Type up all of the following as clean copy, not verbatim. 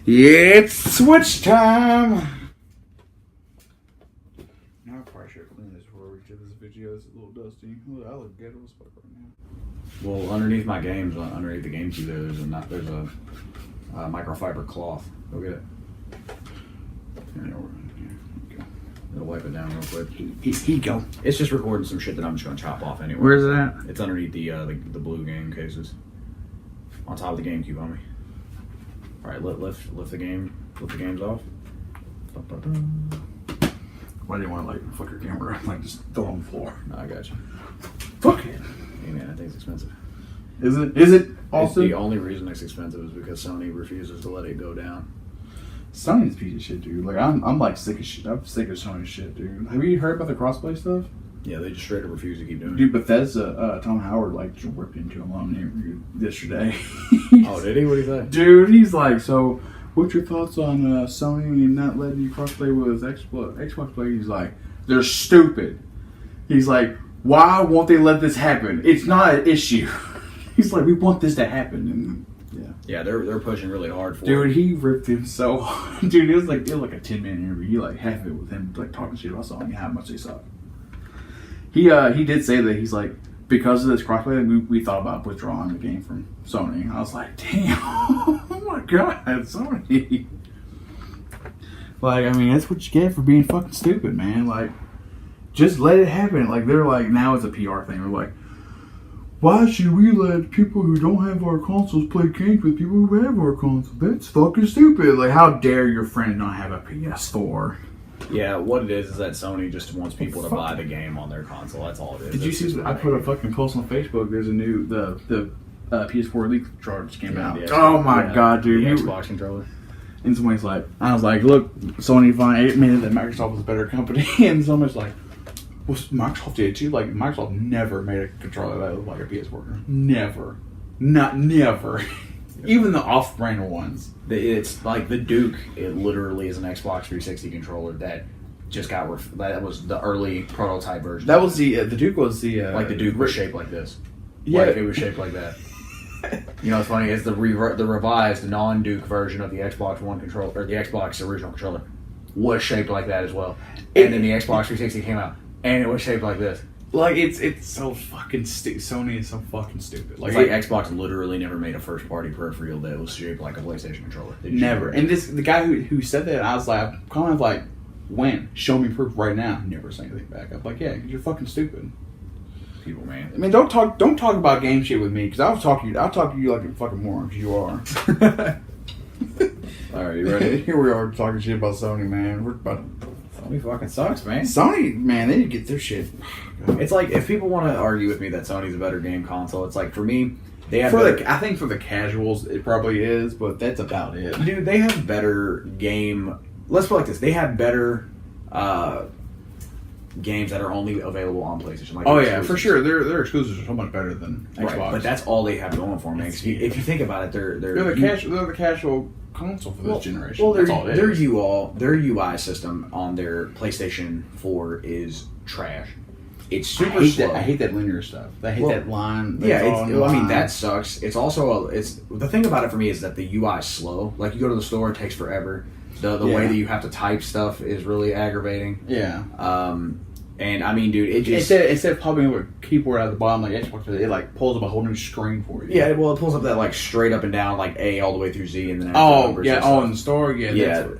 It's switch time! Now I probably should clean this before we get this video. It's a little dusty. I look ghetto as fuck right now. Well, underneath my games, underneath the GameCube, there's a microfiber cloth. Go get it. It'll wipe it down real quick. Here you go. It's just recording some shit that I'm just gonna chop off anyway. Where's it at? It's underneath the blue game cases. On top of the GameCube, homie. Alright, lift the games off. Why do you want to like fuck your camera? Like just throw it on the floor. No, I got you. Fuck it. Hey man, that thing's expensive. Is it? Is it also? The only reason it's expensive is because Sony refuses to let it go down. Sony's a piece of shit, dude. Like I'm like sick of shit. I'm sick of Sony shit, dude. Have you heard about the crossplay stuff? Yeah, they just straight up refuse to keep doing it. Dude, Bethesda, Tom Howard like ripped into him on an interview yesterday. Oh, did he? What did he say? Dude, he's like, so what's your thoughts on Sony not letting you crossplay with Xbox Play? He's like, they're stupid. He's like, why won't they let this happen? It's not an issue. He's like, we want this to happen. And yeah, they're pushing really hard for it. Dude, he ripped him so hard. Dude, it was like a 10-minute interview. You like half it with him like talking shit about Sony, how much they suck. He did say that he's like, because of this crossplay, we thought about withdrawing the game from Sony. I was like, damn, oh my god, Sony. Like, I mean, that's what you get for being fucking stupid, man. Like, just let it happen. Like, they're like, now it's a PR thing. They're like, why should we let people who don't have our consoles play games with people who have our consoles? That's fucking stupid. Like, how dare your friend not have a PS4? Yeah, what it is that Sony just wants people to buy the game on their console. That's all it is. Did you see? I put a fucking post on Facebook. There's a new the PS4 leak controller just came out. Oh my god, dude! The Xbox controller. And somebody's like, I was like, look, Sony finally admitted that Microsoft was a better company, and somebody's like, well, Microsoft did too. Like, Microsoft never made a controller that was like a PS4. Never, never. Even the off-brand ones. It's like the Duke. It literally is an Xbox 360 controller that just got. That was the early prototype version. That was the Duke was the like the Duke was shaped like this. Yeah, like it was shaped like that. You know, what's funny is the revised non-Duke version of the Xbox One controller or the Xbox original controller was shaped like that as well. And then the Xbox 360 came out and it was shaped like this. Like, it's so fucking stupid. Sony is so fucking stupid. Like Xbox literally never made a first-party peripheral that was shaped like a PlayStation controller. Never. And the guy who said that, I was like, kind of like, when? Show me proof right now. Never say anything back. I'm like, yeah, you're fucking stupid. People, man. I mean, don't talk about game shit with me, because I'll talk to you like a fucking moron, because you are. All right, you ready? Here we are talking shit about Sony, man. We're about to... Sony fucking sucks, man. Sony, man, they need to get their shit. It's like, if people want to argue with me that Sony's a better game console, it's like, for me, they have I think for the casuals, it probably is, but that's about it. Dude, they have better game... Let's put it like this. They have better games that are only available on PlayStation. Like oh, yeah, for sure. Their exclusives are so much better than Xbox. Right, but that's all they have going for them. If you think about it, they're the casual console for this generation. Well, that's all it is. Their UI system on their PlayStation 4 is trash. It's super slow. I hate that linear stuff. I hate that line. I mean, that sucks. It's also the thing about it for me is that the UI is slow. Like, you go to the store, it takes forever. The way that you have to type stuff is really aggravating. Yeah. And I mean, dude, it just instead of popping up a keyboard out of the bottom like Xbox, it like pulls up a whole new screen for you. Yeah, well, it pulls up that like straight up and down, like A all the way through Z, and then in the store,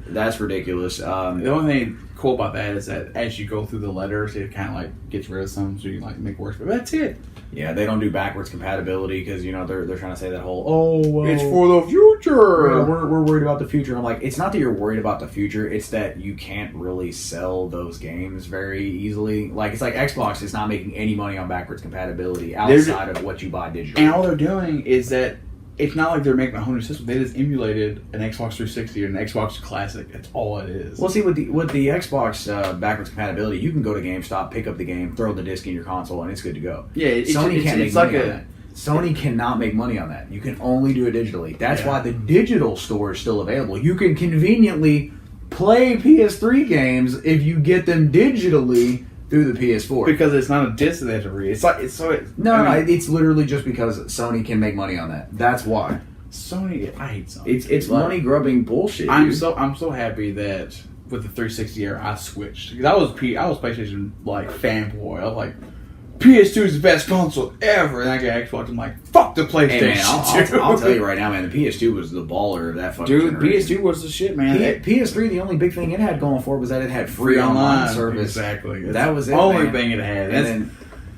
that's ridiculous. The only thing cool about that is that as you go through the letters, it kind of like gets rid of some, so you can like make it worse. But that's it. Yeah, they don't do backwards compatibility because they're trying to say that whole it's for the future. We're worried about the future. I'm like, it's not that you're worried about the future. It's that you can't really sell those games very easily. Like, it's like Xbox is not making any money on backwards compatibility outside of what you buy digitally. And all they're doing is that it's not like they're making a whole new system. They just emulated an Xbox 360 or an Xbox Classic. That's all it is. Well, see, with the Xbox backwards compatibility, you can go to GameStop, pick up the game, throw the disc in your console, and it's good to go. Yeah, Sony can't make money on that. Sony cannot make money on that. You can only do it digitally. That's why the digital store is still available. You can conveniently play PS3 games if you get them digitally through the PS4. Because it's not a disc that they have to read. It's literally just because Sony can make money on that. That's why. Sony, I hate Sony. It's money grubbing bullshit. I'm dude. so happy that with the 360 era I switched because I was PlayStation like fanboy. I was like, PS2 is the best console ever, and I got Xbox. I'm like, fuck the PlayStation. Hey man, I'll tell you right now, man. The PS2 was the baller of that fucking generation. PS2 was the shit, man. PS3, the only big thing it had going for it was that it had free online service. Exactly. That was it. The only man. thing it had. And then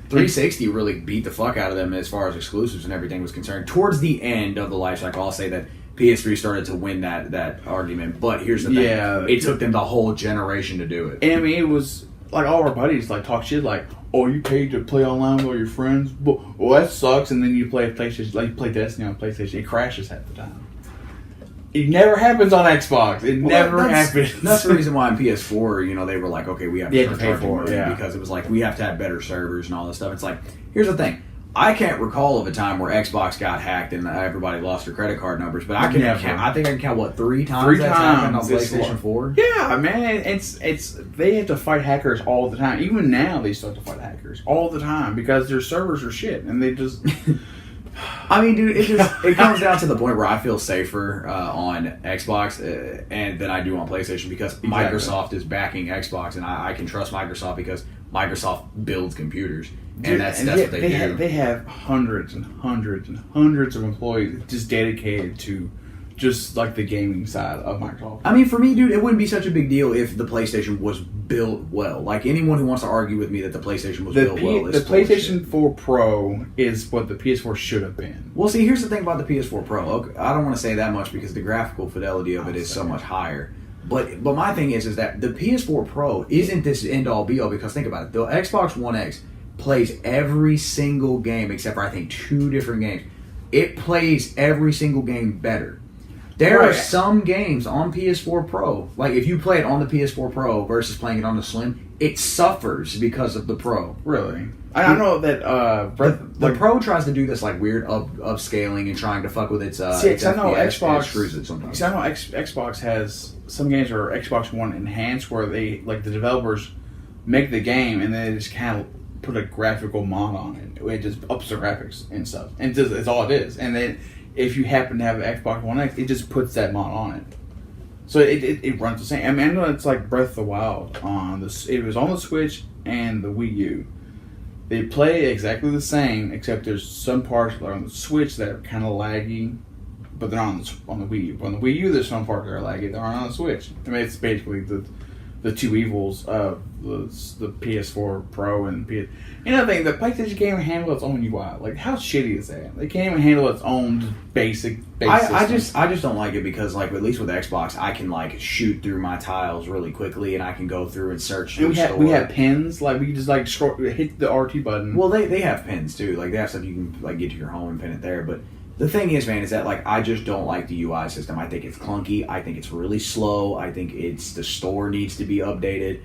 360 really beat the fuck out of them as far as exclusives and everything was concerned. Towards the end of the life cycle, I'll say that PS3 started to win that argument. But here's the thing: it took them the whole generation to do it. And I mean, it was like all our buddies like talk shit like, "Oh, you paid to play online with all your friends? Well, that sucks." And then you play a PlayStation, like you play Destiny on PlayStation, it crashes half the time. It never happens on Xbox. It never happens. That's the reason why on PS4, they were like, okay, we have to pay for it, because it was like we have to have better servers and all this stuff. It's like, here's the thing. I can't recall of a time where Xbox got hacked and everybody lost their credit card numbers, but I think I can count three times that's happened on PlayStation 4. Yeah, man, it's they have to fight hackers all the time. Even now, they still have to fight hackers all the time because their servers are shit, and they just. I mean, dude, it comes down to the point where I feel safer on Xbox and than I do on PlayStation because Microsoft is backing Xbox, and I can trust Microsoft because Microsoft builds computers, and that's what they do. They have hundreds and hundreds and hundreds of employees just dedicated to just like the gaming side of Microsoft. I mean, for me, dude, it wouldn't be such a big deal if the PlayStation was built well. Like anyone who wants to argue with me that the PlayStation was built well, the PlayStation 4 Pro is what the PS4 should have been. Well, see, here's the thing about the PS4 Pro. Okay, I don't want to say that much because the graphical fidelity of it is so much higher. But my thing is that the PS4 Pro isn't this end all be all because think about it. The Xbox One X plays every single game except for I think 2 different games. It plays every single game better. There are some games on PS4 Pro, like if you play it on the PS4 Pro versus playing it on the Slim, it suffers because of the Pro. Really? I know that the Pro tries to do this like weird upscaling and trying to fuck with its FPS. I know Xbox screws it sometimes. I know Xbox has some games are Xbox One enhanced where they like the developers make the game and then they just kind of put a graphical mod on it. It just ups the graphics and stuff, and it's all it is. And then if you happen to have an Xbox One X, it just puts that mod on it. So it runs the same. I mean, I know it's like Breath of the Wild on this. It was on the Switch and the Wii U. They play exactly the same, except there's some parts that are on the Switch that are kind of laggy, but they're on the Wii U. On the Wii U, there's some parts that are laggy that aren't on the Switch. I mean, it's basically the two evils of the PS4 Pro and PS. You know the thing, the PlayStation can't even handle its own UI. Like, how shitty is that? They can't even handle its own basic I just don't like it because, like, at least with Xbox, I can like shoot through my tiles really quickly, and I can go through and search. And we have pins, like we can just like hit the RT button. Well, they have pins too. Like they have stuff you can like get to your home and pin it there. But the thing is, man, is that like I just don't like the UI system. I think it's clunky. I think it's really slow. I think the store needs to be updated.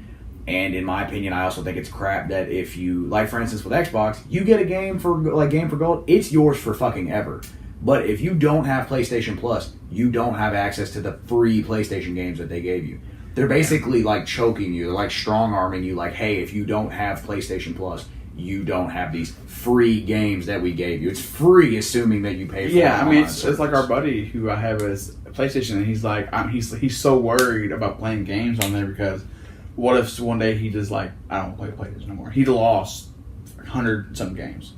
And in my opinion, I also think it's crap that if you, like for instance with Xbox, you get a game for gold, it's yours for fucking ever. But if you don't have PlayStation Plus, you don't have access to the free PlayStation games that they gave you. They're basically like choking you. They're like strong-arming you like, hey, if you don't have PlayStation Plus, you don't have these free games that we gave you. It's free assuming that you pay for it. Yeah, I mean, it's like our buddy who I have as PlayStation, and he's like, he's so worried about playing games on there because what if one day he just like, I don't want to play PlayStation no more. He lost 100-something games.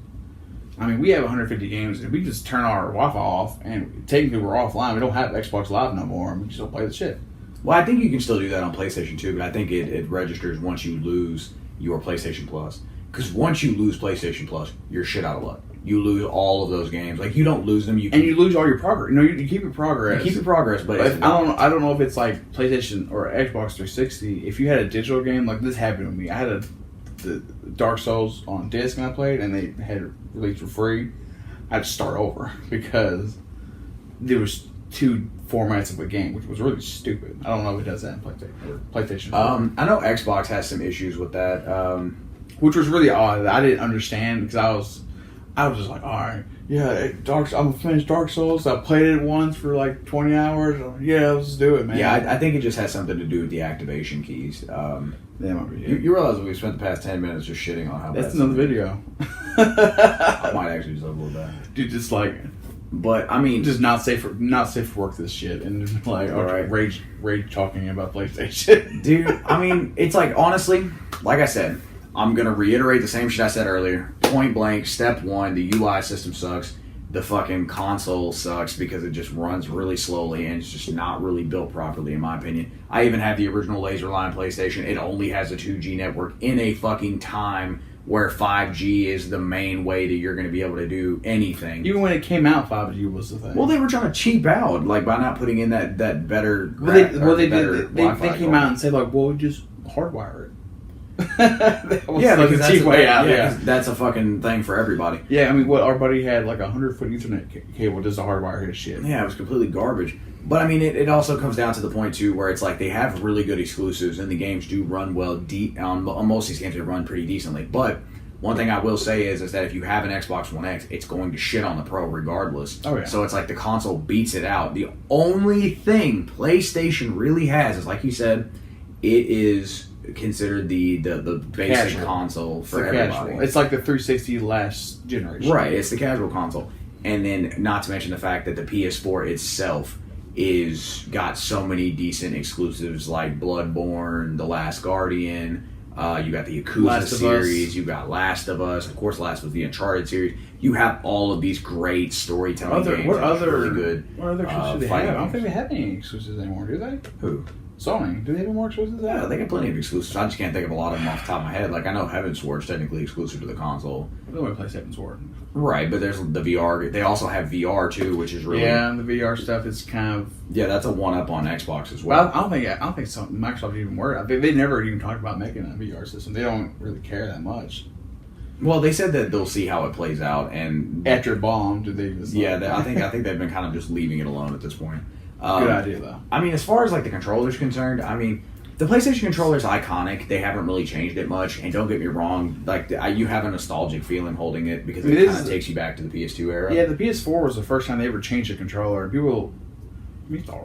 I mean, we have 150 games, and we just turn our Wi-Fi off, and technically we're offline. We don't have Xbox Live no more, and we still play the shit. Well, I think you can still do that on PlayStation 2, but I think it registers once you lose your PlayStation Plus. Because once you lose PlayStation Plus, you're shit out of luck. You lose all of those games. Like, you don't lose them. And you lose all your progress. No, you keep your progress. You keep your progress, but I don't know if it's like PlayStation or Xbox 360. If you had a digital game, like this happened with me. I had the Dark Souls on disc and I played, and they had it released for free. I had to start over because there was 2 formats of a game, which was really stupid. I don't know if it does that in PlayStation. I know Xbox has some issues with that, which was really odd. I didn't understand because I was just like, all right, yeah, I'm gonna finish Dark Souls. I played it once for like 20 hours. Yeah, let's just do it, man. Yeah, I think it just has something to do with the activation keys. You realize we spent the past 10 minutes just shitting on how that's another video. I might actually just upload that. Dude, just like But I mean, just not safe for work. This shit and like all right, rage talking about PlayStation, dude. I mean, it's like honestly, like I said, I'm gonna reiterate the same shit I said earlier. Point blank, step one, the UI system sucks. The fucking console sucks because it just runs really slowly and it's just not really built properly, in my opinion. I even have the original laser line PlayStation. It only has a 2G network in a fucking time where 5G is the main way that you're going to be able to do anything. Even when it came out, 5G was the thing. Well, they were trying to cheap out, like by not putting in that better. They came out and said like, well, just hardwire it. That was like a cheap way out. Yeah, that's a fucking thing for everybody. Yeah, I mean, what our buddy had like 100-foot Ethernet cable just to hardwire his shit. Yeah, it was completely garbage. But I mean, it also comes down to the point too, where it's like they have really good exclusives, and the games do run well. On most of these games, they run pretty decently. But one thing I will say is that if you have an Xbox One X, it's going to shit on the Pro regardless. Oh, yeah. So it's like the console beats it out. The only thing PlayStation really has is, like you said, it is considered the basic casual console for everybody. Casual. It's like the 360 last generation. Right, it's the casual console. And then not to mention the fact that the PS4 itself is got so many decent exclusives like Bloodborne, The Last Guardian, you got the Yakuza series, you got Last of Us, of course Last was the Uncharted series. You have all of these great storytelling games. What other really good what other exclusives do they have? I don't think they have any exclusives anymore, do they? Who? Sony. Do they have more exclusives? Yeah, they got plenty of exclusives. I just can't think of a lot of them off the top of my head. Like, I know Heaven's Sword is technically exclusive to the console. The way play Heaven's Sword. Right, but there's the VR. They also have VR, too, which is really... Yeah, and the VR stuff is kind of... Yeah, that's a one-up on Xbox as well. I don't think Microsoft even worried. I think they never even talked about making a VR system. They don't really care that much. Well, they said that they'll see how it plays out, and... After it bombed, they just... Yeah, I think they've been kind of just leaving it alone at this point. Good idea, though. I mean, as far as like the controller's concerned, I mean, the PlayStation controller's iconic. They haven't really changed it much. And don't get me wrong, like you have a nostalgic feeling holding it because it kind of takes you back to the PS2 era. Yeah, the PS4 was the first time they ever changed a controller. People,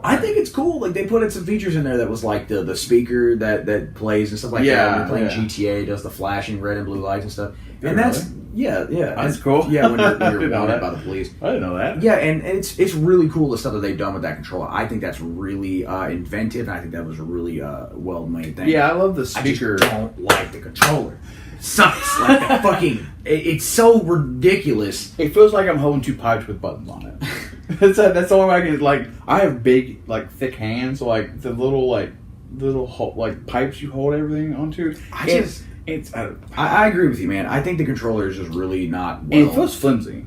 I think it's cool. Like they put in some features in there that was like the speaker that plays and stuff like that. When you're playing GTA, it does the flashing red and blue lights and stuff. And that's that's cool. Yeah, when you're wanted by the police. I didn't know that. Yeah, and it's really cool the stuff that they've done with that controller. I think that's really inventive, and I think that was a really well made thing. Yeah, I love the speaker. I just don't like the controller. It sucks. Like the fucking. It's so ridiculous. It feels like I'm holding two pipes with buttons on it. that's the only way I can. Like I have big, like thick hands, so like the little pipes you hold everything onto. I agree with you, man. I think the controller is just really not well. And it feels flimsy.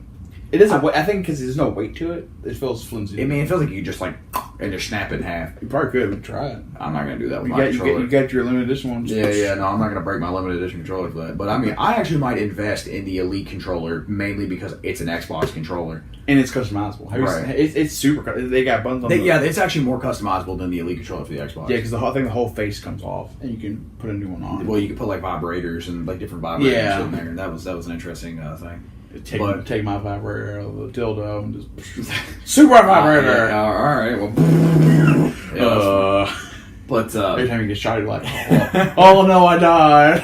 It doesn't. I think because there's no weight to it, it feels flimsy. I mean, it feels like you just like and just snap it in half. You probably could try it. I'm not gonna do that with my controller. You got your limited edition one. Yeah. No, I'm not gonna break my limited edition controller for that. But I mean, I actually might invest in the Elite controller mainly because it's an Xbox controller and it's customizable. It's super. They got buttons on. Yeah, it's actually more customizable than the Elite controller for the Xbox. Yeah, because I think the whole face comes off and you can put a new one on. Well, you can put like vibrators and like different vibrators in there. That was an interesting thing. Take my vibrator out of the dildo and just super vibrator. All right. Well, but every time you get shot, you're like, oh no, I died.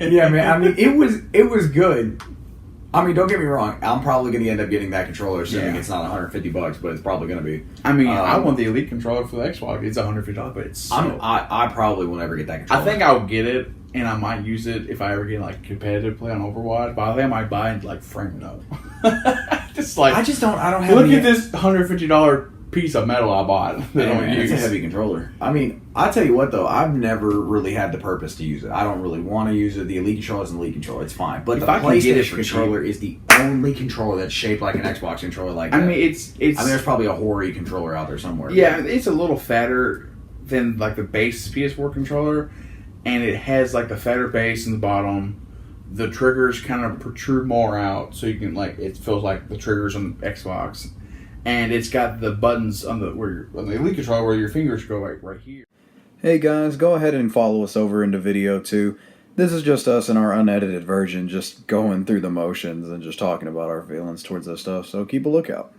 Yeah, man. I mean, it was good. I mean, don't get me wrong. I'm probably going to end up getting that controller, assuming it's not $150, but it's probably going to be. I mean, I want the Elite controller for the Xbox. It's $150, but it's. I probably will never get that controller. I think I'll get it. And I might use it if I ever get like competitive play on Overwatch. But I think I might buy it and like frame it up. Just like I don't have. Look at this $150 piece of metal I bought. It's a heavy controller. I mean, I tell you what though, I've never really had the purpose to use it. I don't really want to use it. The Elite controller is an Elite controller. It's fine. But the PlayStation controller is the only controller that's shaped like an Xbox controller. Like that. I mean, it's. I mean, there's probably a Hori controller out there somewhere. Yeah, it's a little fatter than like the base PS4 controller. And it has like the fatter base in the bottom. The triggers kind of protrude more out, so you can like it feels like the triggers on the Xbox. And it's got the buttons on the Elite controller where your fingers go like right here. Hey guys, go ahead and follow us over into video 2. This is just us in our unedited version, just going through the motions and just talking about our feelings towards this stuff. So keep a lookout.